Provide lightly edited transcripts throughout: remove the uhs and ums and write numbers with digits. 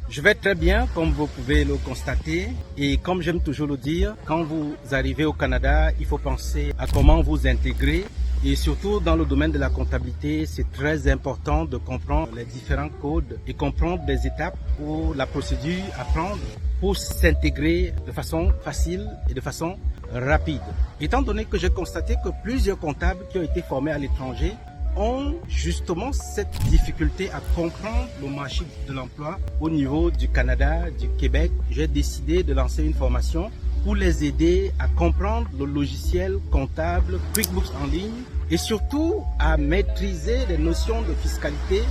Je vais très bien, comme vous pouvez le constater. Et comme j'aime toujours le dire, quand vous arrivez au Canada, il faut penser à comment vous intégrer. Et surtout dans le domaine de la comptabilité, c'est très important de comprendre les différents codes et comprendre les étapes ou la procédure à prendre pour s'intégrer de façon facile et de façon rapide. Étant donné que j'ai constaté que plusieurs comptables qui ont été formés à l'étranger ont justement cette difficulté à comprendre le marché de l'emploi au niveau du Canada, du Québec, j'ai décidé de lancer une formation pour les aider à comprendre le logiciel comptable QuickBooks en ligne et surtout à maîtriser les notions de fiscalité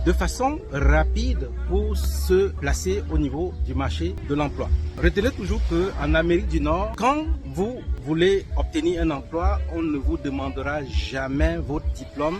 de façon rapide pour se placer au niveau du marché de l'emploi. Retenez toujours qu'en Amérique du Nord, quand vous voulez obtenir un emploi, on ne vous demandera jamais votre diplôme,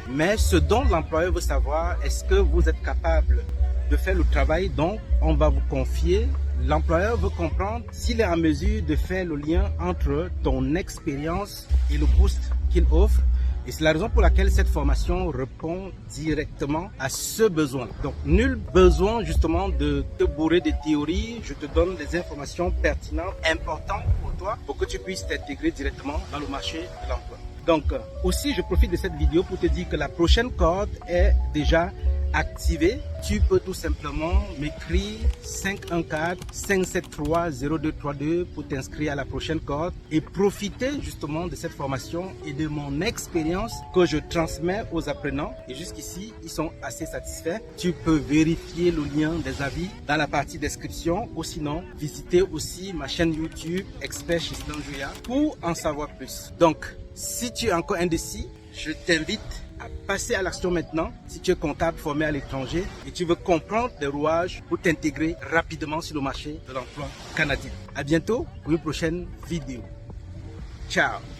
mais ce dont l'employeur veut savoir, est-ce que vous êtes capable de faire le travail dont on va vous confier. L'employeur veut comprendre s'il est en mesure de faire le lien entre ton expérience et le poste qu'il offre. Et c'est la raison pour laquelle cette formation répond directement à ce besoin. Donc, nul besoin justement de te bourrer de théories. Je te donne des informations pertinentes, importantes pour toi, pour que tu puisses t'intégrer directement dans le marché de l'emploi. Donc, aussi, je profite de cette vidéo pour te dire que la prochaine cohorte est déjà activée. Tu peux tout simplement m'écrire 514-573-0232 pour t'inscrire à la prochaine cohorte et profiter justement de cette formation et de mon expérience que je transmets aux apprenants. Et jusqu'ici, ils sont assez satisfaits. Tu peux vérifier le lien des avis dans la partie description ou sinon visiter aussi ma chaîne YouTube Expert Chislon Jouya pour en savoir plus. Donc, si tu es encore indécis, je t'invite à passer à l'action maintenant si tu es comptable formé à l'étranger et tu veux comprendre les rouages pour t'intégrer rapidement sur le marché de l'emploi canadien. À bientôt pour une prochaine vidéo. Ciao!